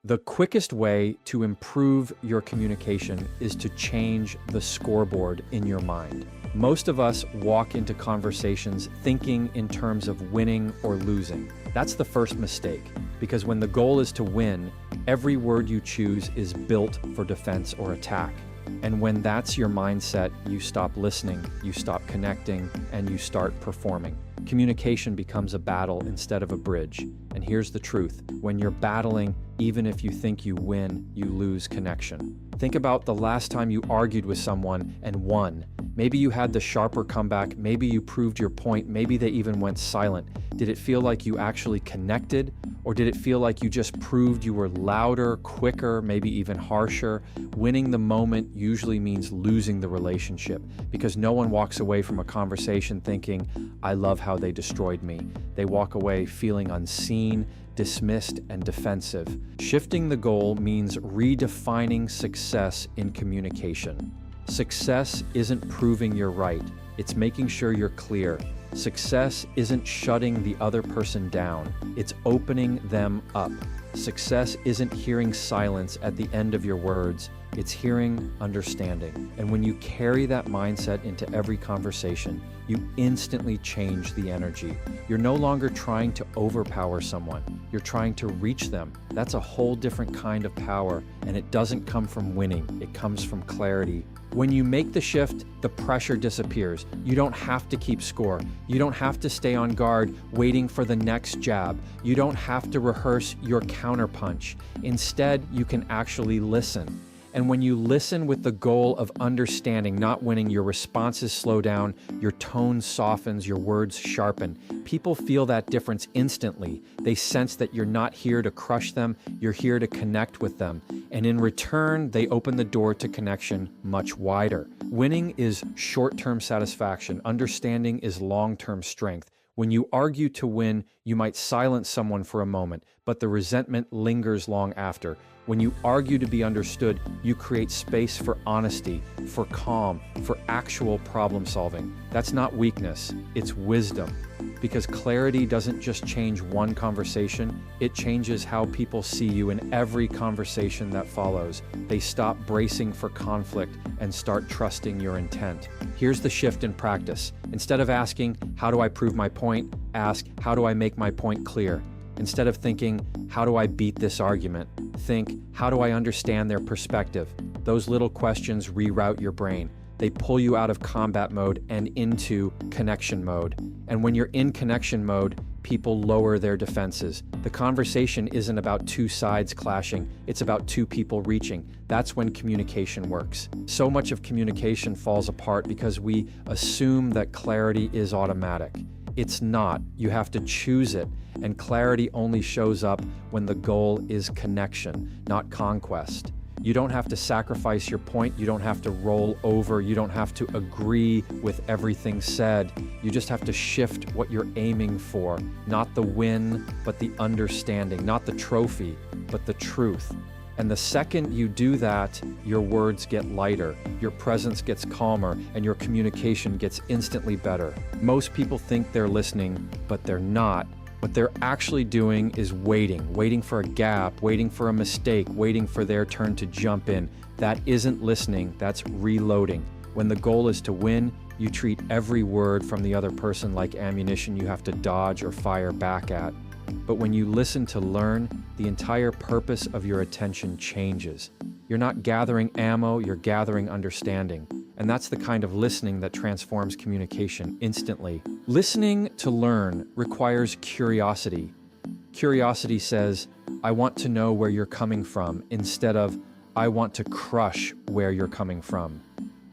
The quickest way to improve your communication is to change the scoreboard in your mind. Most of us walk into conversations thinking in terms of winning or losing. That's the first mistake, because when the goal is to win, every word you choose is built for defense or attack. And when that's your mindset, you stop listening, you stop connecting, and you start performing. Communication becomes a battle instead of a bridge. And here's the truth: when you're battling, even if you think you win, you lose connection. Think about the last time you argued with someone and won. Maybe you had the sharper comeback, maybe you proved your point, maybe they even went silent. Did it feel like you actually connected? Or did it feel like you just proved you were louder, quicker, maybe even harsher? Winning the moment usually means losing the relationship, because no one walks away from a conversation thinking, "I love how they destroyed me." They walk away feeling unseen, dismissed, and defensive. Shifting the goal means redefining success in communication. Success isn't proving you're right, it's making sure you're clear. Success isn't shutting the other person down, it's opening them up. Success isn't hearing silence at the end of your words, it's hearing understanding. And when you carry that mindset into every conversation, you instantly change the energy. You're no longer trying to overpower someone, you're trying to reach them. That's a whole different kind of power, and it doesn't come from winning, it comes from clarity. When you make the shift, the pressure disappears. You don't have to keep score. You don't have to stay on guard waiting for the next jab. You don't have to rehearse your counterpunch. Instead, you can actually listen. And when you listen with the goal of understanding, not winning, your responses slow down, your tone softens, your words sharpen. People feel that difference instantly. They sense that you're not here to crush them, you're here to connect with them. And in return, they open the door to connection much wider. Winning is short-term satisfaction. Understanding is long-term strength. When you argue to win, you might silence someone for a moment, but the resentment lingers long after. When you argue to be understood, you create space for honesty, for calm, for actual problem solving. That's not weakness, it's wisdom. Because clarity doesn't just change one conversation, it changes how people see you in every conversation that follows. They stop bracing for conflict and start trusting your intent. Here's the shift in practice. Instead of asking, "How do I prove my point?" ask, "How do I make my point clear?" Instead of thinking, "How do I beat this argument?" think, "How do I understand their perspective?" Those little questions reroute your brain. They pull you out of combat mode and into connection mode. And when you're in connection mode, people lower their defenses. The conversation isn't about two sides clashing, it's about two people reaching. That's when communication works. So much of communication falls apart because we assume that clarity is automatic. It's not. You have to choose it, and clarity only shows up when the goal is connection, not conquest. You don't have to sacrifice your point, you don't have to roll over, you don't have to agree with everything said. You just have to shift what you're aiming for. Not the win, but the understanding. Not the trophy, but the truth. And the second you do that, your words get lighter, your presence gets calmer, and your communication gets instantly better. Most people think they're listening, but they're not. What they're actually doing is waiting for a gap, waiting for a mistake, waiting for their turn to jump in. That isn't listening, that's reloading. When the goal is to win, you treat every word from the other person like ammunition you have to dodge or fire back at. But when you listen to learn, the entire purpose of your attention changes. You're not gathering ammo, you're gathering understanding. And that's the kind of listening that transforms communication instantly. Listening to learn requires curiosity. Curiosity says, "I want to know where you're coming from," instead of, "I want to crush where you're coming from."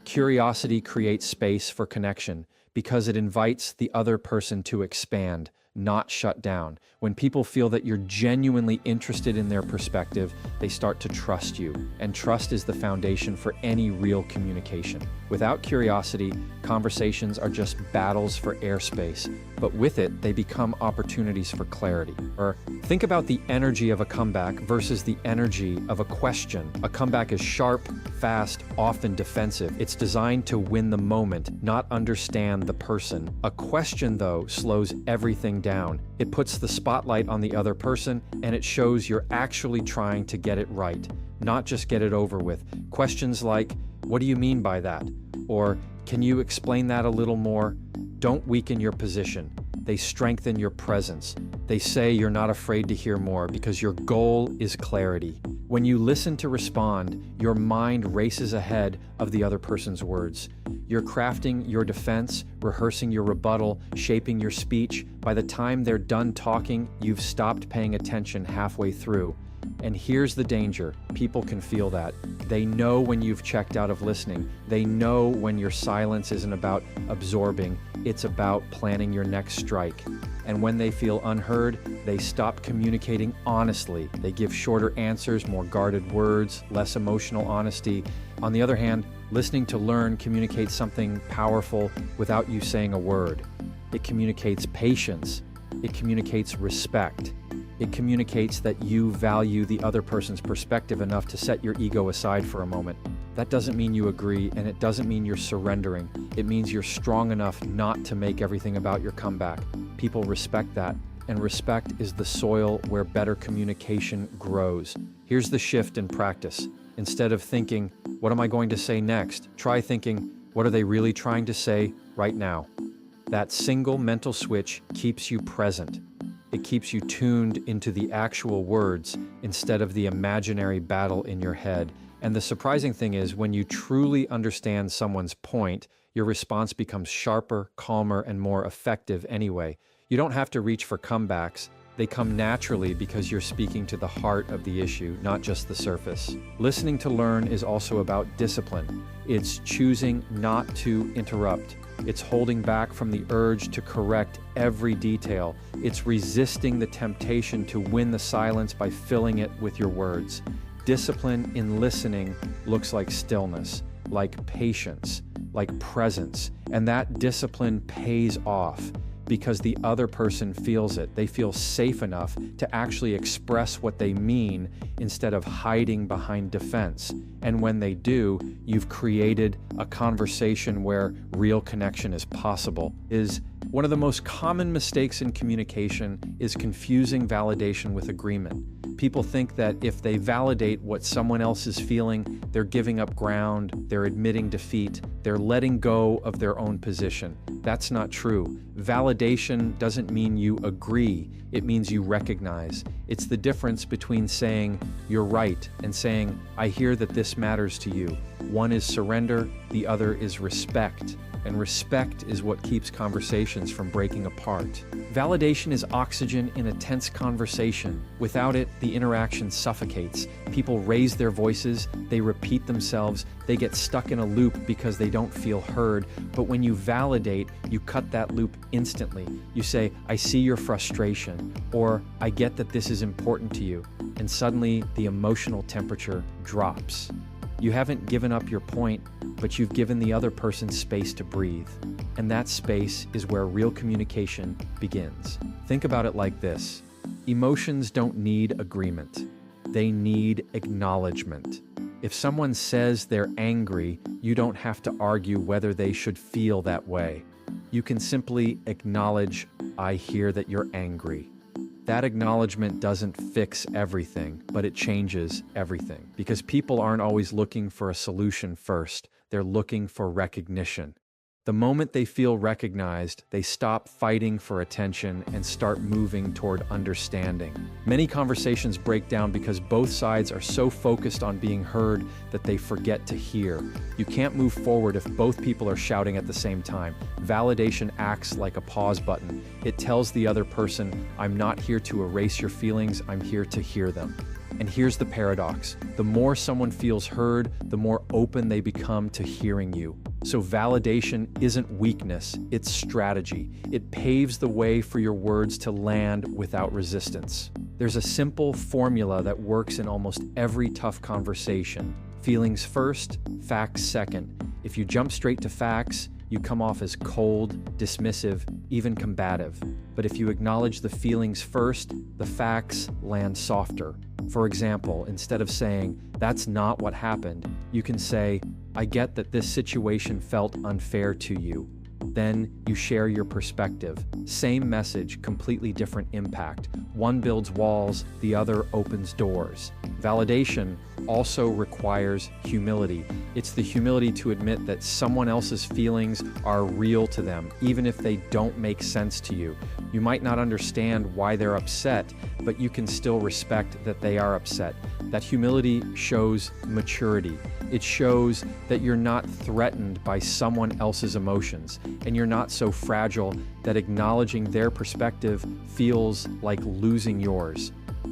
Curiosity creates space for connection because it invites the other person to expand, not shut down. When people feel that you're genuinely interested in their perspective, they start to trust you. And trust is the foundation for any real communication. Without curiosity, conversations are just battles for airspace. But with it, they become opportunities for clarity. Or think about the energy of a comeback versus the energy of a question. A comeback is sharp, fast, often defensive. It's designed to win the moment, not understand the person. A question, though, slows everything down. It puts the spotlight on the other person, and it shows you're actually trying to get it right, not just get it over with. Questions like, "What do you mean by that?" Or, "Can you explain that a little more?" don't weaken your position. They strengthen your presence. They say you're not afraid to hear more because your goal is clarity. When you listen to respond, your mind races ahead of the other person's words. You're crafting your defense, rehearsing your rebuttal, shaping your speech. By the time they're done talking, you've stopped paying attention halfway through. And here's the danger. People can feel that. They know when you've checked out of listening. They know when your silence isn't about absorbing, it's about planning your next strike. And when they feel unheard, they stop communicating honestly. They give shorter answers, more guarded words, less emotional honesty. On the other hand, listening to learn communicates something powerful without you saying a word. It communicates patience. It communicates respect. It communicates that you value the other person's perspective enough to set your ego aside for a moment. That doesn't mean you agree, and it doesn't mean you're surrendering. It means you're strong enough not to make everything about your comeback. People respect that, and respect is the soil where better communication grows. Here's the shift in practice. Instead of thinking, "What am I going to say next?" try thinking, "What are they really trying to say right now?" That single mental switch keeps you present. It keeps you tuned into the actual words instead of the imaginary battle in your head. And the surprising thing is, when you truly understand someone's point, your response becomes sharper, calmer, and more effective anyway. You don't have to reach for comebacks. They come naturally because you're speaking to the heart of the issue, not just the surface. Listening to learn is also about discipline. It's choosing not to interrupt. It's holding back from the urge to correct every detail. It's resisting the temptation to win the silence by filling it with your words. Discipline in listening looks like stillness, like patience, like presence, and that discipline pays off because the other person feels it. They feel safe enough to actually express what they mean instead of hiding behind defense. And when they do, you've created a conversation where real connection is possible. One of the most common mistakes in communication is confusing validation with agreement. People think that if they validate what someone else is feeling, they're giving up ground, they're admitting defeat, they're letting go of their own position. That's not true. Validation doesn't mean you agree, it means you recognize. It's the difference between saying, "You're right," and saying, "I hear that this matters to you." One is surrender, the other is respect. And respect is what keeps conversations from breaking apart. Validation is oxygen in a tense conversation. Without it, the interaction suffocates. People raise their voices, they repeat themselves, they get stuck in a loop because they don't feel heard. But when you validate, you cut that loop instantly. You say, "I see your frustration," or "I get that this is important to you." And suddenly, the emotional temperature drops. You haven't given up your point, but you've given the other person space to breathe. And that space is where real communication begins. Think about it like this. Emotions don't need agreement. They need acknowledgement. If someone says they're angry, you don't have to argue whether they should feel that way. You can simply acknowledge, "I hear that you're angry." That acknowledgement doesn't fix everything, but it changes everything. Because people aren't always looking for a solution first, they're looking for recognition. The moment they feel recognized, they stop fighting for attention and start moving toward understanding. Many conversations break down because both sides are so focused on being heard that they forget to hear. You can't move forward if both people are shouting at the same time. Validation acts like a pause button. It tells the other person, "I'm not here to erase your feelings, I'm here to hear them." And here's the paradox. The more someone feels heard, the more open they become to hearing you. So validation isn't weakness, it's strategy. It paves the way for your words to land without resistance. There's a simple formula that works in almost every tough conversation. Feelings first, facts second. If you jump straight to facts, you come off as cold, dismissive, even combative. But if you acknowledge the feelings first, the facts land softer. For example, instead of saying, "That's not what happened," you can say, "I get that this situation felt unfair to you." Then you share your perspective. Same message, completely different impact. One builds walls, the other opens doors. Validation also requires humility. It's the humility to admit that someone else's feelings are real to them, even if they don't make sense to you. You might not understand why they're upset, but you can still respect that they are upset. That humility shows maturity. It shows that you're not threatened by someone else's emotions, and you're not so fragile that acknowledging their perspective feels like losing yours.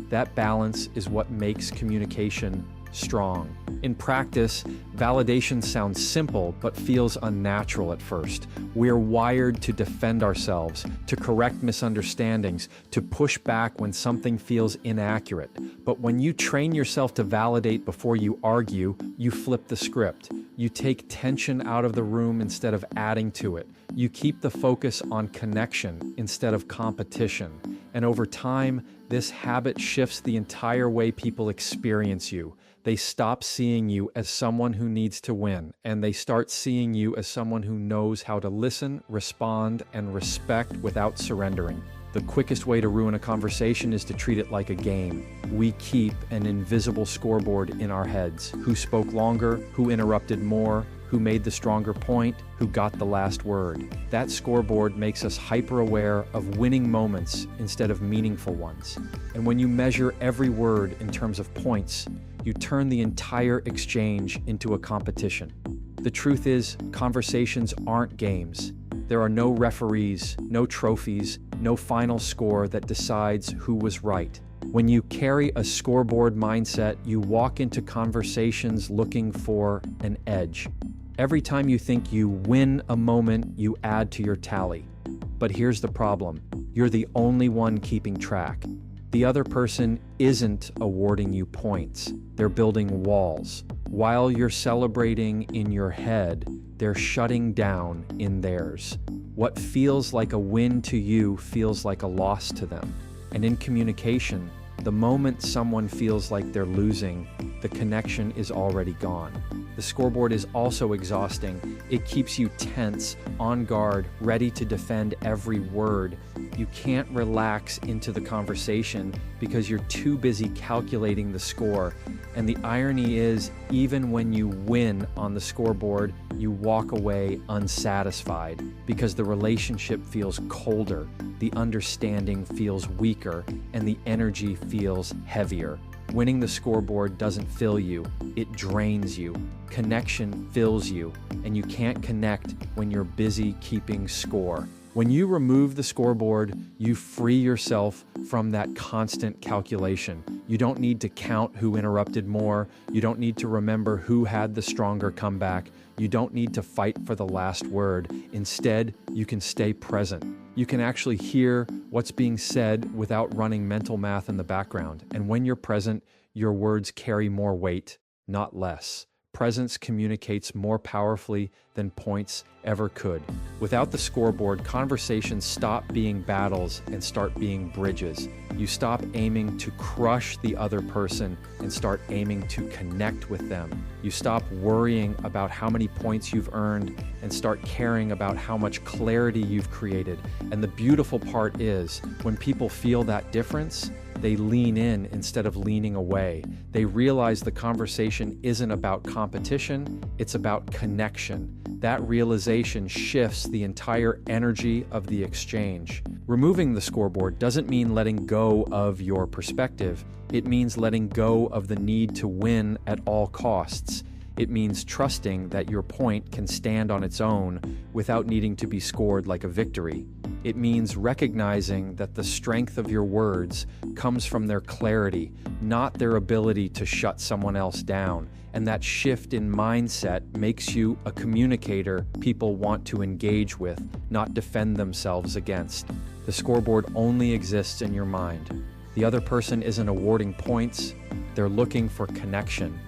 That balance is what makes communication strong. In practice, validation sounds simple but feels unnatural at first. We're wired to defend ourselves, to correct misunderstandings, to push back when something feels inaccurate. But when you train yourself to validate before you argue, you flip the script. You take tension out of the room instead of adding to it. You keep the focus on connection instead of competition. And over time, this habit shifts the entire way people experience you. They stop seeing you as someone who needs to win, and they start seeing you as someone who knows how to listen, respond, and respect without surrendering. The quickest way to ruin a conversation is to treat it like a game. We keep an invisible scoreboard in our heads. Who spoke longer? Who interrupted more? Who made the stronger point? Who got the last word? That scoreboard makes us hyper-aware of winning moments instead of meaningful ones. And when you measure every word in terms of points, you turn the entire exchange into a competition. The truth is, conversations aren't games. There are no referees, no trophies, no final score that decides who was right. When you carry a scoreboard mindset, you walk into conversations looking for an edge. Every time you think you win a moment, you add to your tally. But here's the problem. You're the only one keeping track. The other person isn't awarding you points. They're building walls. While you're celebrating in your head, they're shutting down in theirs. What feels like a win to you feels like a loss to them. And in communication, the moment someone feels like they're losing, the connection is already gone. The scoreboard is also exhausting. It keeps you tense, on guard, ready to defend every word. You can't relax into the conversation because you're too busy calculating the score. And the irony is, even when you win on the scoreboard, you walk away unsatisfied because the relationship feels colder, the understanding feels weaker, and the energy feels heavier. Winning the scoreboard doesn't fill you, it drains you. Connection fills you, and you can't connect when you're busy keeping score. When you remove the scoreboard, you free yourself from that constant calculation. You don't need to count who interrupted more. You don't need to remember who had the stronger comeback. You don't need to fight for the last word. Instead, you can stay present. You can actually hear what's being said without running mental math in the background. And when you're present, your words carry more weight, not less. Presence communicates more powerfully than points ever could. Without the scoreboard, conversations stop being battles and start being bridges. You stop aiming to crush the other person and start aiming to connect with them. You stop worrying about how many points you've earned and start caring about how much clarity you've created. And the beautiful part is, when people feel that difference, they lean in instead of leaning away. They realize the conversation isn't about competition, it's about connection. That realization shifts the entire energy of the exchange. Removing the scoreboard doesn't mean letting go of your perspective. It means letting go of the need to win at all costs. It means trusting that your point can stand on its own without needing to be scored like a victory. It means recognizing that the strength of your words comes from their clarity, not their ability to shut someone else down. And that shift in mindset makes you a communicator people want to engage with, not defend themselves against. The scoreboard only exists in your mind. The other person isn't awarding points, they're looking for connection.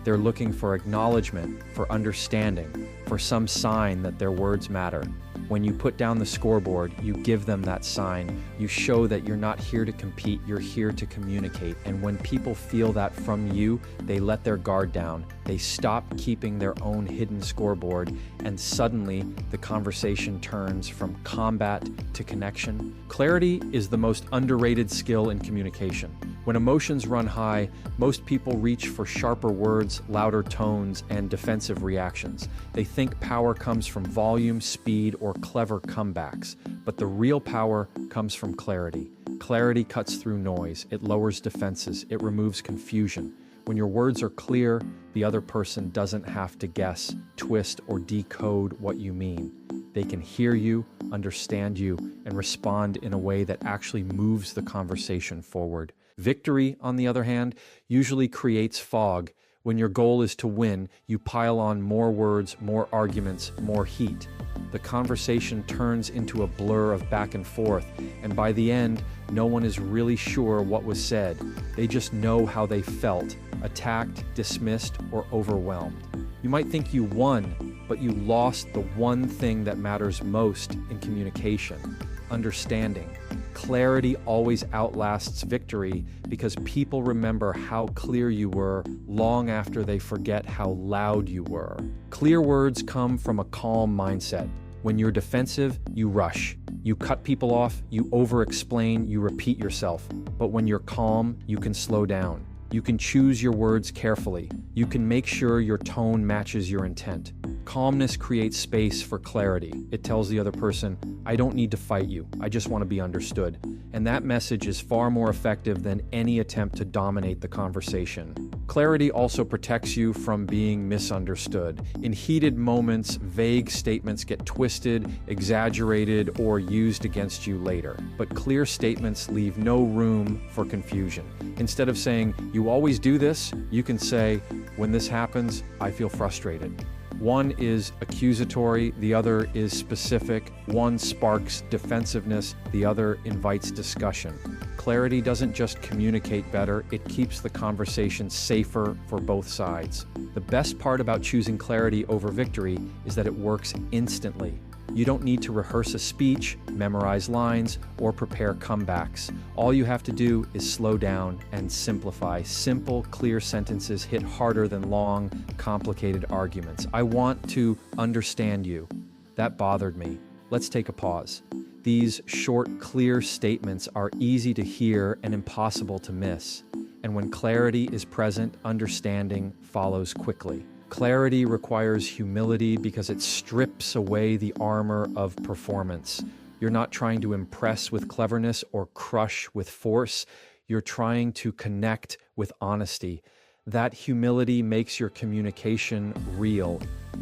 They're looking for acknowledgement, for understanding, for some sign that their words matter. When you put down the scoreboard, you give them that sign. You show that you're not here to compete, you're here to communicate. And when people feel that from you, they let their guard down. They stop keeping their own hidden scoreboard, and suddenly the conversation turns from combat to connection. Clarity is the most underrated skill in communication. When emotions run high, most people reach for sharper words, louder tones, and defensive reactions. They think power comes from volume, speed, or clever comebacks. But the real power comes from clarity. Clarity cuts through noise. It lowers defenses. It removes confusion. When your words are clear, the other person doesn't have to guess, twist, or decode what you mean. They can hear you, understand you, and respond in a way that actually moves the conversation forward. Victory, on the other hand, usually creates fog. When your goal is to win, you pile on more words, more arguments, more heat. The conversation turns into a blur of back and forth, and by the end, no one is really sure what was said. They just know how they felt, attacked, dismissed, or overwhelmed. You might think you won, but you lost the one thing that matters most in communication: understanding. Clarity always outlasts victory because people remember how clear you were long after they forget how loud you were. Clear words come from a calm mindset. When you're defensive, you rush. You cut people off, you over-explain, you repeat yourself. But when you're calm, you can slow down. You can choose your words carefully. You can make sure your tone matches your intent. Calmness creates space for clarity. It tells the other person, I don't need to fight you. I just want to be understood. And that message is far more effective than any attempt to dominate the conversation. Clarity also protects you from being misunderstood. In heated moments, vague statements get twisted, exaggerated, or used against you later. But clear statements leave no room for confusion. Instead of saying, you always do this, you can say, when this happens, I feel frustrated. One is accusatory, the other is specific. One sparks defensiveness, the other invites discussion. Clarity doesn't just communicate better, it keeps the conversation safer for both sides. The best part about choosing clarity over victory is that it works instantly. You don't need to rehearse a speech, memorize lines, or prepare comebacks. All you have to do is slow down and simplify. Simple, clear sentences hit harder than long, complicated arguments. I want to understand you. That bothered me. Let's take a pause. These short, clear statements are easy to hear and impossible to miss. And when clarity is present, understanding follows quickly. Clarity requires humility because it strips away the armor of performance. You're not trying to impress with cleverness or crush with force. You're trying to connect with honesty. That humility makes your communication real.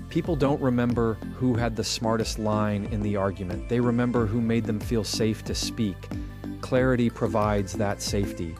People don't remember who had the smartest line in the argument. They remember who made them feel safe to speak. Clarity provides that safety.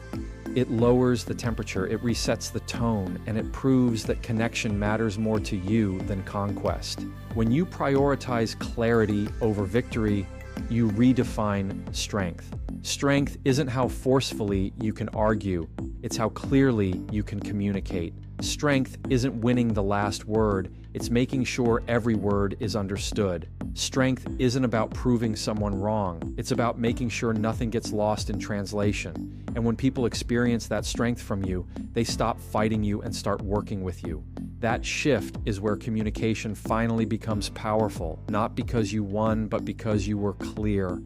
It lowers the temperature, it resets the tone, and it proves that connection matters more to you than conquest. When you prioritize clarity over victory, you redefine strength. Strength isn't how forcefully you can argue, it's how clearly you can communicate. Strength isn't winning the last word, it's making sure every word is understood. Strength isn't about proving someone wrong, it's about making sure nothing gets lost in translation. And when people experience that strength from you, they stop fighting you and start working with you. That shift is where communication finally becomes powerful, not because you won, but because you were clear.